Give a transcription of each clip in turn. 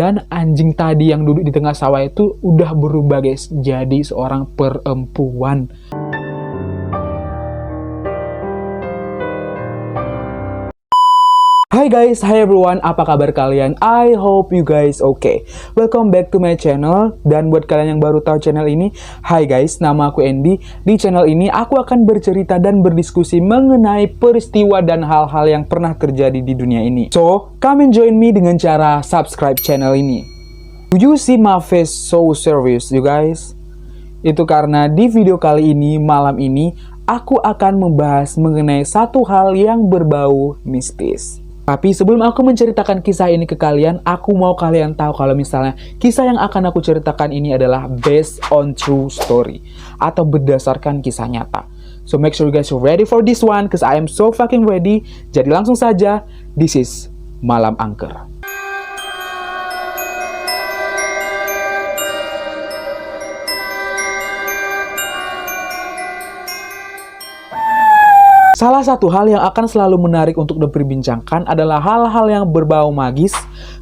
Dan anjing tadi yang duduk di tengah sawah itu udah berubah guys, jadi seorang perempuan. Hai guys, hi everyone, apa kabar kalian? I hope you guys okay. Welcome back to my channel. Dan buat kalian yang baru tahu channel ini, hai guys, nama aku Andy. Di channel ini aku akan bercerita dan berdiskusi mengenai peristiwa dan hal-hal yang pernah terjadi di dunia ini. So, come and join me dengan cara subscribe channel ini. Do you see my face so serious, you guys? Itu karena di video kali ini, malam ini, aku akan membahas mengenai satu hal yang berbau mistis. Tapi sebelum aku menceritakan kisah ini ke kalian, aku mau kalian tahu kalau misalnya kisah yang akan aku ceritakan ini adalah based on true story atau berdasarkan kisah nyata. So make sure you guys are ready for this one, cause I am so fucking ready. Jadi langsung saja, this is Malam Angker. Salah satu hal yang akan selalu menarik untuk diperbincangkan adalah hal-hal yang berbau magis,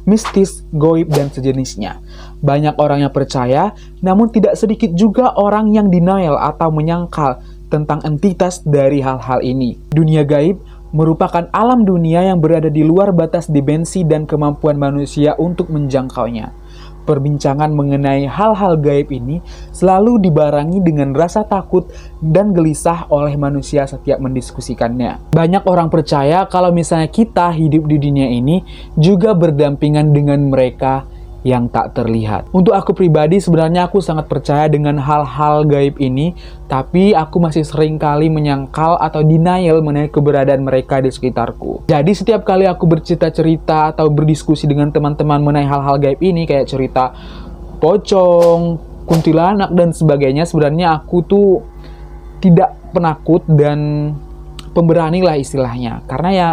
mistis, goib, dan sejenisnya. Banyak orang yang percaya, namun tidak sedikit juga orang yang denial atau menyangkal tentang entitas dari hal-hal ini. Dunia gaib merupakan alam dunia yang berada di luar batas dimensi dan kemampuan manusia untuk menjangkaunya. Perbincangan mengenai hal-hal gaib ini selalu dibarengi dengan rasa takut dan gelisah oleh manusia setiap mendiskusikannya. Banyak orang percaya kalau misalnya kita hidup di dunia ini juga berdampingan dengan mereka yang tak terlihat. Untuk aku pribadi sebenarnya aku sangat percaya dengan hal-hal gaib ini, tapi aku masih sering kali menyangkal atau denial mengenai keberadaan mereka di sekitarku. Jadi setiap kali aku bercerita-cerita atau berdiskusi dengan teman-teman mengenai hal-hal gaib ini, kayak cerita pocong, kuntilanak, dan sebagainya, sebenarnya aku tuh tidak penakut dan pemberani lah istilahnya, karena ya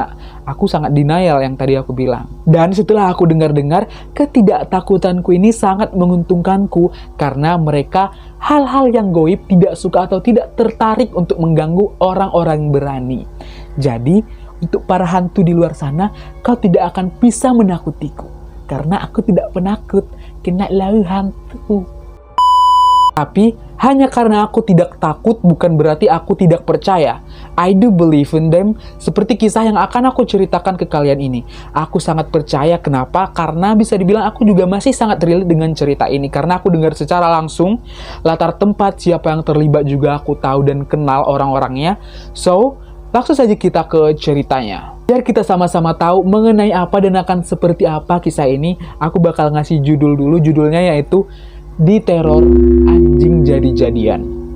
aku sangat denial yang tadi aku bilang. Dan setelah aku dengar-dengar, ketidaktakutanku ini sangat menguntungkanku karena mereka hal-hal yang goib tidak suka atau tidak tertarik untuk mengganggu orang-orang berani. Jadi untuk para hantu di luar sana, kau tidak akan bisa menakutiku karena aku tidak penakut kena lau hantu. Tapi hanya karena aku tidak takut bukan berarti aku tidak percaya. I do believe in them. Seperti kisah yang akan aku ceritakan ke kalian ini. Aku sangat percaya. Kenapa? Karena bisa dibilang aku juga masih sangat relate dengan cerita ini. Karena aku dengar secara langsung. Latar tempat, siapa yang terlibat juga aku tahu dan kenal orang-orangnya. So, langsung saja kita ke ceritanya. Biar kita sama-sama tahu mengenai apa dan akan seperti apa kisah ini, aku bakal ngasih judul dulu. Judulnya yaitu Diteror Anjing Jadi-Jadian.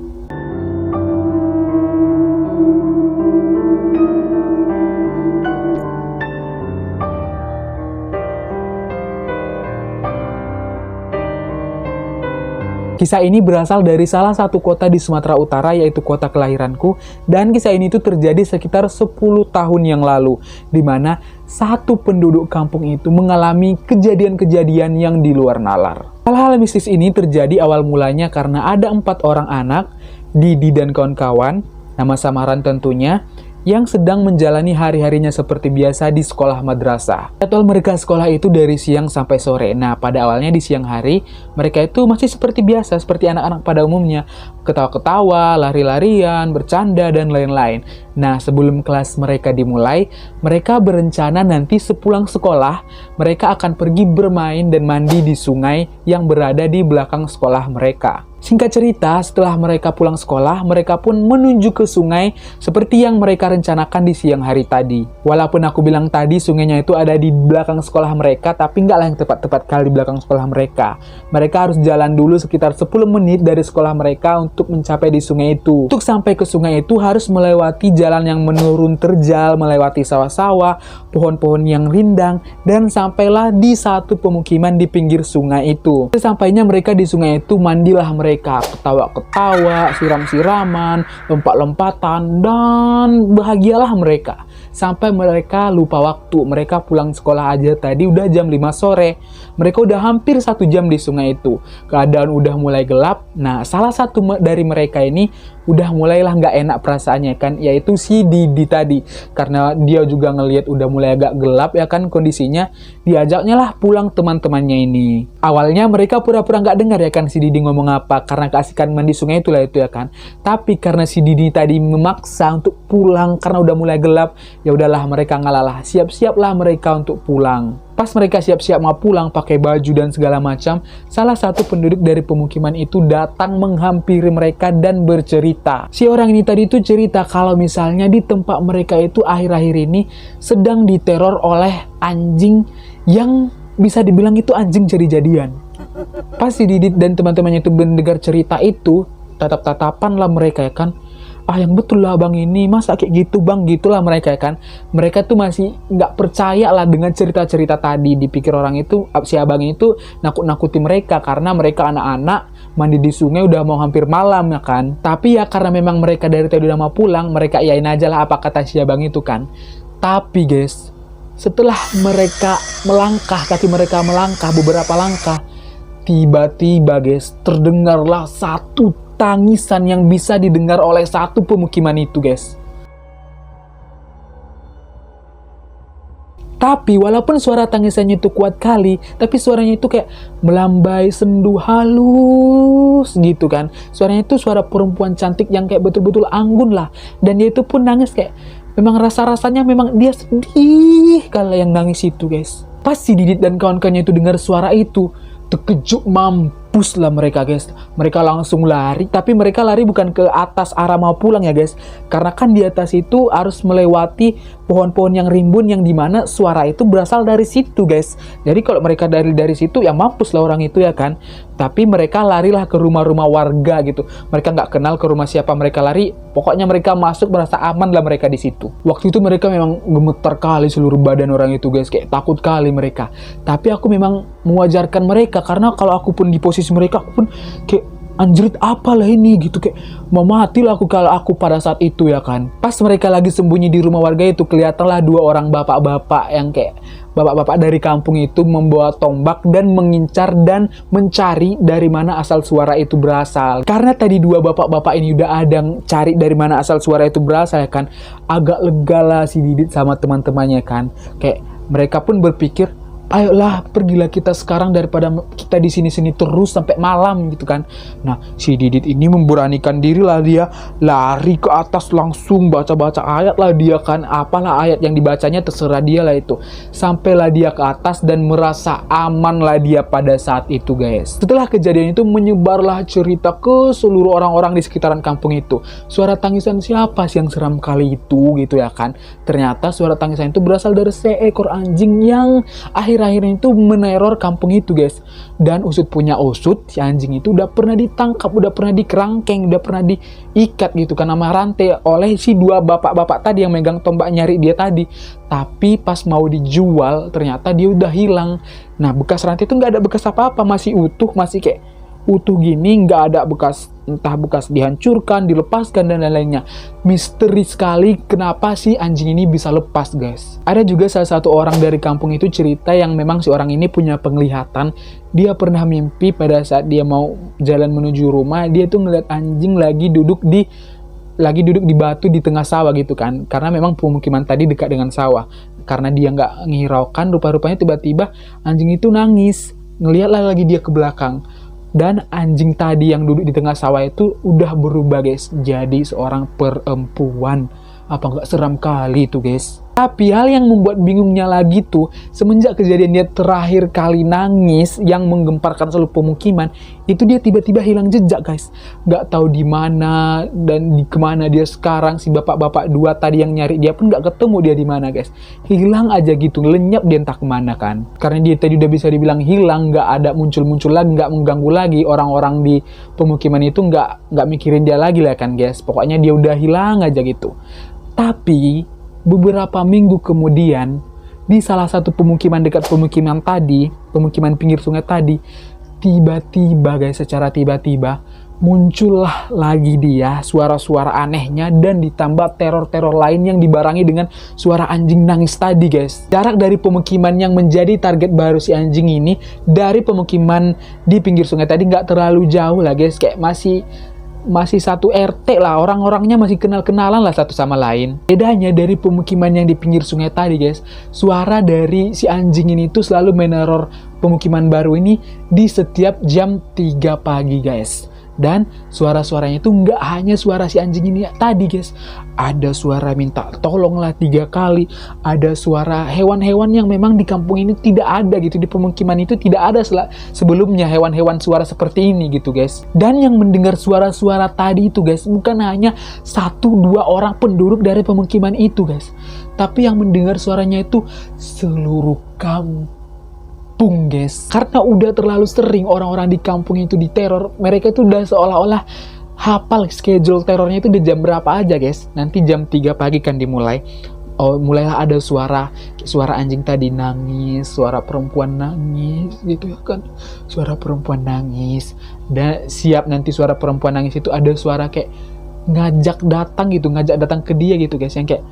Kisah ini berasal dari salah satu kota di Sumatera Utara, yaitu kota kelahiranku, dan kisah ini tuh terjadi sekitar 10 tahun yang lalu, di mana satu penduduk kampung itu mengalami kejadian-kejadian yang di luar nalar. Hal-hal mistis ini terjadi awal mulanya karena ada 4 orang anak, Didi dan kawan-kawan, nama samaran tentunya, yang sedang menjalani hari-harinya seperti biasa di sekolah madrasah. Jadwal mereka sekolah itu dari siang sampai sore. Nah, pada awalnya di siang hari, mereka itu masih seperti biasa, seperti anak-anak pada umumnya. Ketawa-ketawa, lari-larian, bercanda, dan lain-lain. Nah, sebelum kelas mereka dimulai, mereka berencana nanti sepulang sekolah, mereka akan pergi bermain dan mandi di sungai yang berada di belakang sekolah mereka. Singkat cerita, setelah mereka pulang sekolah, mereka pun menuju ke sungai seperti yang mereka rencanakan di siang hari tadi. Walaupun aku bilang tadi sungainya itu ada di belakang sekolah mereka, tapi nggak lah yang tepat-tepat kali di belakang sekolah mereka. Mereka harus jalan dulu sekitar 10 menit dari sekolah mereka untuk mencapai di sungai itu. Untuk sampai ke sungai itu harus melewati jalan yang menurun terjal, melewati sawah-sawah, pohon-pohon yang rindang, dan sampailah di satu pemukiman di pinggir sungai itu. Sesampainya mereka di sungai itu, mandilah mereka. Ketawa-ketawa, siram-siraman, lompat-lompatan, dan bahagialah mereka. sampai mereka lupa waktu. Mereka pulang sekolah aja tadi udah jam 5 sore. Mereka udah hampir 1 jam di sungai itu. Keadaan udah mulai gelap. Nah, salah satu dari mereka ini udah mulailah nggak enak perasaannya kan, yaitu si Didi tadi. Karena dia juga ngelihat udah mulai agak gelap ya kan kondisinya, diajaknya lah pulang teman-temannya ini. Awalnya mereka pura-pura nggak dengar ya kan si Didi ngomong apa, karena keasikan mandi sungai itulah itu ya kan. Tapi karena si Didi tadi memaksa untuk pulang karena udah mulai gelap, ya udahlah mereka ngalah, siap-siaplah mereka untuk pulang. Pas mereka siap-siap mau pulang pakai baju dan segala macam, salah satu penduduk dari pemukiman itu datang menghampiri mereka dan bercerita. Si orang ini tadi itu cerita kalau misalnya di tempat mereka itu akhir-akhir ini sedang diteror oleh anjing yang bisa dibilang itu anjing jadi-jadian. Pas si Didit dan teman-temannya itu mendengar cerita itu, tatap-tatapan lah mereka ya kan. Ah yang betul lah bang ini, masa kayak gitu bang, gitulah mereka ya kan. Mereka tuh masih nggak percaya lah dengan cerita-cerita tadi. Dipikir orang itu, si abang itu nakut-nakuti mereka karena mereka anak-anak mandi di sungai udah mau hampir malam ya kan. Tapi ya karena memang mereka dari tadi udah mau pulang, mereka iyain aja lah apa kata si abang itu kan. Tapi guys, setelah mereka melangkah, kaki mereka melangkah beberapa langkah, tiba-tiba guys terdengarlah satu tangisan yang bisa didengar oleh satu pemukiman itu guys. Tapi walaupun suara tangisannya itu kuat kali, tapi suaranya itu kayak melambai sendu halus gitu kan. Suaranya itu suara perempuan cantik yang kayak betul-betul anggun lah. Dan dia itu pun nangis kayak, memang rasa-rasanya memang dia sedih kalau yang nangis itu guys. Pas si Didit dan kawan-kawannya itu dengar suara itu, terkejut mampus lah mereka guys. Mereka langsung lari, tapi mereka lari bukan ke atas arah mau pulang ya guys, karena kan di atas itu harus melewati pohon-pohon yang rimbun yang dimana suara itu berasal dari situ guys. Jadi kalau mereka dari situ ya mampus lah orang itu ya kan. Tapi mereka larilah ke rumah-rumah warga gitu. Mereka nggak kenal ke rumah siapa mereka lari, pokoknya mereka masuk merasa aman lah mereka di situ. Waktu itu mereka memang gemetar kali seluruh badan orang itu guys, kayak takut kali mereka. Tapi aku memang mewajarkan mereka, karena kalau aku pun di posisi mereka, aku pun kayak anjrit apalah ini gitu, kayak mau mati lah aku kalau aku pada saat itu ya kan. Pas mereka lagi sembunyi di rumah warga itu, kelihatanlah 2 orang bapak-bapak yang kayak bapak-bapak dari kampung itu membawa tombak dan mengincar dan mencari dari mana asal suara itu berasal. Karena tadi 2 bapak-bapak ini udah ada cari dari mana asal suara itu berasal ya kan, agak lega lah si Didit sama teman-temannya kan. Kayak mereka pun berpikir, ayolah pergilah kita sekarang daripada kita di sini-sini terus sampai malam gitu kan. Nah si Didit ini memberanikan diri lah, dia lari ke atas langsung baca-baca ayat lah dia kan. Apalah ayat yang dibacanya terserah dia lah itu. Sampailah dia ke atas dan merasa aman lah dia pada saat itu guys. Setelah kejadian itu menyebarlah cerita ke seluruh orang-orang di sekitaran kampung itu. Suara tangisan siapa sih yang seram kali itu gitu ya kan. Ternyata suara tangisan itu berasal dari seekor anjing yang akhirnya itu meneror kampung itu guys. Dan usut punya usut, si anjing itu udah pernah ditangkap, udah pernah dikerangkeng, udah pernah diikat gitu kan sama rantai oleh si 2 bapak-bapak tadi yang megang tombak nyari dia tadi. Tapi pas mau dijual ternyata dia udah hilang. Nah bekas rantai itu nggak ada bekas apa-apa, masih utuh, masih kayak utuh gini, nggak ada bekas, entah bekas dihancurkan, dilepaskan dan lain-lainnya. Misteri sekali kenapa si anjing ini bisa lepas guys. Ada juga salah satu orang dari kampung itu cerita yang memang si orang ini punya penglihatan. Dia pernah mimpi pada saat dia mau jalan menuju rumah, dia tuh ngeliat anjing lagi duduk di batu di tengah sawah gitu kan. Karena memang pemukiman tadi dekat dengan sawah. Karena dia nggak ngehiraukan, rupa-rupanya tiba-tiba anjing itu nangis. Ngeliatlah lagi dia ke belakang. Dan anjing tadi yang duduk di tengah sawah itu udah berubah guys, jadi seorang perempuan. Apa nggak seram kali itu guys? Tapi hal yang membuat bingungnya lagi tuh, semenjak kejadian dia terakhir kali nangis yang menggemparkan seluruh pemukiman, itu dia tiba-tiba hilang jejak guys. Nggak tahu di mana dan di kemana dia sekarang. Si bapak-bapak 2 tadi yang nyari dia pun nggak ketemu dia di mana guys. Hilang aja gitu, lenyap dia entah kemana kan. Karena dia tadi udah bisa dibilang hilang, nggak ada muncul-muncul lagi, nggak mengganggu lagi. Orang-orang di pemukiman itu nggak mikirin dia lagi lah kan guys. Pokoknya dia udah hilang aja gitu. Tapi beberapa minggu kemudian, di salah satu pemukiman dekat pemukiman tadi, pemukiman pinggir sungai tadi, tiba-tiba guys, secara tiba-tiba muncullah lagi dia suara-suara anehnya dan ditambah teror-teror lain yang dibarengi dengan suara anjing nangis tadi guys. Jarak dari pemukiman yang menjadi target baru si anjing ini dari pemukiman di pinggir sungai tadi nggak terlalu jauh lah guys, kayak masih satu RT lah, orang-orangnya masih kenal-kenalan lah satu sama lain. Bedanya dari pemukiman yang di pinggir sungai tadi guys, suara dari si anjing ini tuh selalu meneror pemukiman baru ini di setiap jam 3 pagi guys. Dan suara-suaranya itu nggak hanya suara si anjing ini tadi guys, ada suara minta tolong lah 3 kali, ada suara hewan-hewan yang memang di kampung ini tidak ada gitu, di pemukiman itu tidak ada sebelumnya hewan-hewan suara seperti ini gitu guys. Dan yang mendengar suara-suara tadi itu guys, bukan hanya 1-2 orang penduduk dari pemukiman itu guys, tapi yang mendengar suaranya itu seluruh kampung guys. Karena udah terlalu sering orang-orang di kampung itu diteror, mereka itu udah seolah-olah hafal schedule terornya itu di jam berapa aja guys. Nanti jam 3 pagi kan dimulai. Oh, mulailah ada suara anjing tadi nangis, suara perempuan nangis gitu ya kan. Suara perempuan nangis. Dan siap nanti suara perempuan nangis itu ada suara kayak ngajak datang ke dia gitu guys, yang kayak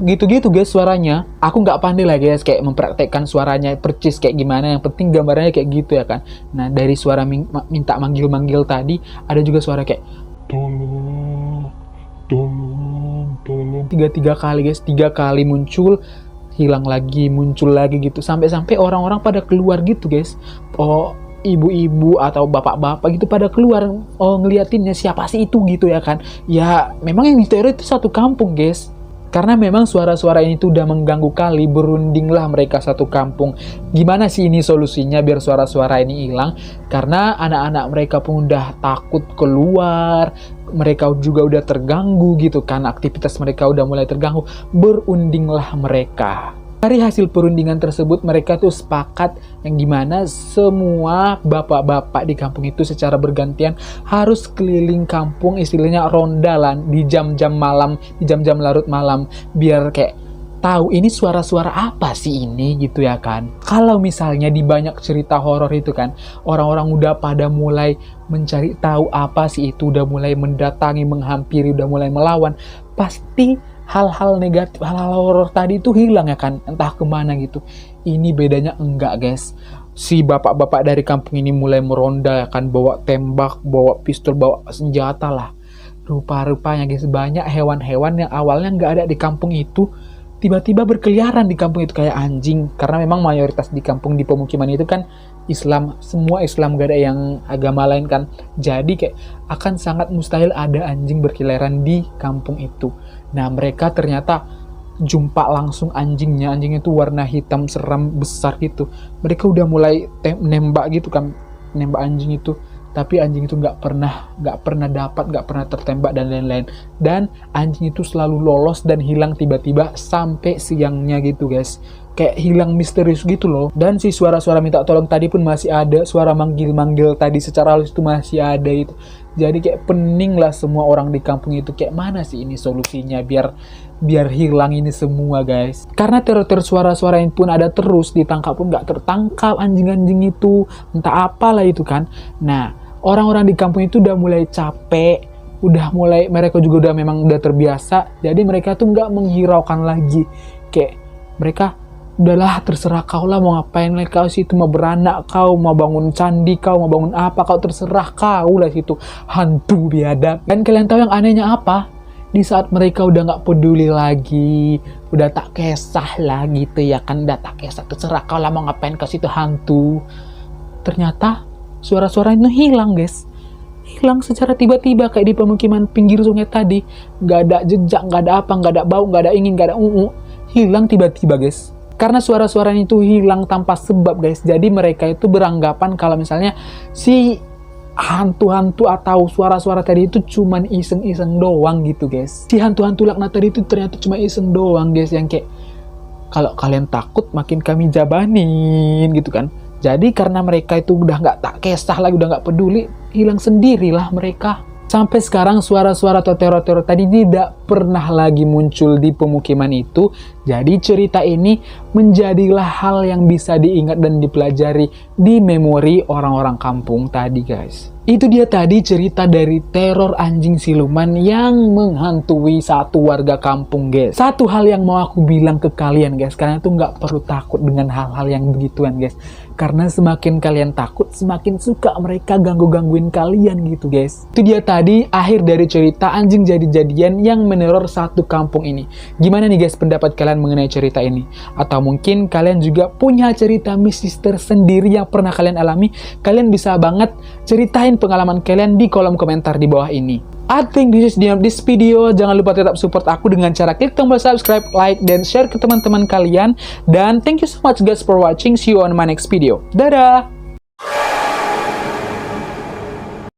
gitu-gitu guys suaranya. Aku nggak pandai lah guys kayak mempraktekkan suaranya percis kayak gimana, yang penting gambarnya kayak gitu ya kan. Nah dari suara minta manggil-manggil tadi ada juga suara kayak tolong 3 kali guys, 3 kali muncul hilang lagi, muncul lagi gitu, sampai orang-orang pada keluar gitu guys. Oh, ibu-ibu atau bapak-bapak gitu pada keluar, oh ngeliatinnya siapa sih itu gitu ya kan. Ya memang yang diteror itu satu kampung guys. Karena memang suara-suara ini tuh udah mengganggu kali, berundinglah mereka satu kampung. Gimana sih ini solusinya biar suara-suara ini hilang? Karena anak-anak mereka pun udah takut keluar, mereka juga udah terganggu gitu kan, aktivitas mereka udah mulai terganggu, berundinglah mereka. Dari hasil perundingan tersebut mereka tuh sepakat yang dimana semua bapak-bapak di kampung itu secara bergantian harus keliling kampung, istilahnya rondalan di jam-jam malam, di jam-jam larut malam, biar kayak tahu ini suara-suara apa sih ini gitu ya kan. Kalau misalnya di banyak cerita horor itu kan, orang-orang udah pada mulai mencari tahu apa sih itu, udah mulai mendatangi, menghampiri, udah mulai melawan, pasti hal-hal negatif, hal-hal horor tadi itu hilang ya kan, entah kemana gitu. Ini bedanya enggak guys, si bapak-bapak dari kampung ini mulai meronda ya kan, bawa tembak, bawa pistol, bawa senjata lah. Rupa-rupanya guys, banyak hewan-hewan yang awalnya nggak ada di kampung itu tiba-tiba berkeliaran di kampung itu kayak anjing. Karena memang mayoritas di kampung, di pemukiman itu kan Islam, semua Islam, gak ada yang agama lain kan. Jadi kayak akan sangat mustahil ada anjing berkeliaran di kampung itu. Nah mereka ternyata jumpa langsung anjingnya itu warna hitam seram besar gitu. Mereka udah mulai nembak gitu kan, nembak anjing itu, tapi anjing itu nggak pernah dapat, nggak pernah tertembak dan lain-lain. Dan anjing itu selalu lolos dan hilang tiba-tiba sampai siangnya gitu guys, kayak hilang misterius gitu loh. Dan si suara-suara minta tolong tadi pun masih ada, suara manggil-manggil tadi secara halus itu masih ada itu. Jadi kayak pening lah semua orang di kampung itu, kayak mana sih ini solusinya biar hilang ini semua guys. Karena teror-teror suara-suara ini pun ada terus, ditangkap pun nggak tertangkap anjing-anjing itu, entah apalah itu kan. Nah orang-orang di kampung itu udah mulai capek, mereka juga udah terbiasa, jadi mereka tuh nggak menghiraukan lagi. Kayak mereka udahlah terserah kau lah mau ngapain lah kau situ, mau beranak kau, mau bangun candi kau, mau bangun apa kau, terserah kau lah situ, hantu biadab. Dan kalian tahu yang anehnya apa? Di saat mereka udah nggak peduli lagi, udah tak kisah lah gitu ya kan, udah tak kisah, terserah kau lah mau ngapain kau situ hantu. Ternyata suara-suara itu hilang guys, hilang secara tiba-tiba kayak di pemukiman pinggir sungai tadi. Nggak ada jejak, nggak ada apa, nggak ada bau, nggak ada ingin, nggak ada hilang tiba-tiba guys. Karena suara-suara itu hilang tanpa sebab guys, jadi mereka itu beranggapan kalau misalnya si hantu-hantu atau suara-suara tadi itu cuman iseng-iseng doang gitu guys. Si hantu-hantu laknat tadi itu ternyata cuma iseng doang guys, yang kayak kalau kalian takut makin kami jabanin gitu kan. Jadi karena mereka itu udah nggak tak kisah lagi, udah nggak peduli, hilang sendirilah mereka. Sampai sekarang suara-suara atau teror-teror tadi tidak pernah lagi muncul di pemukiman itu. Jadi cerita ini menjadilah hal yang bisa diingat dan dipelajari di memori orang-orang kampung tadi, guys. Itu dia tadi cerita dari teror anjing siluman yang menghantui satu warga kampung, guys. Satu hal yang mau aku bilang ke kalian, guys, kalian tuh nggak perlu takut dengan hal-hal yang begituan, guys. Karena semakin kalian takut, semakin suka mereka ganggu-gangguin kalian gitu, guys. Itu dia tadi akhir dari cerita anjing jadi-jadian yang meneror satu kampung ini. Gimana nih, guys, pendapat kalian mengenai cerita ini? Atau mungkin kalian juga punya cerita mistis tersendiri yang pernah kalian alami? Kalian bisa banget ceritain pengalaman kalian di kolom komentar di bawah ini. I think this is the end of this video. Jangan lupa tetap support aku dengan cara klik tombol subscribe, like, dan share ke teman-teman kalian. Dan thank you so much guys for watching. See you on my next video. Dadah!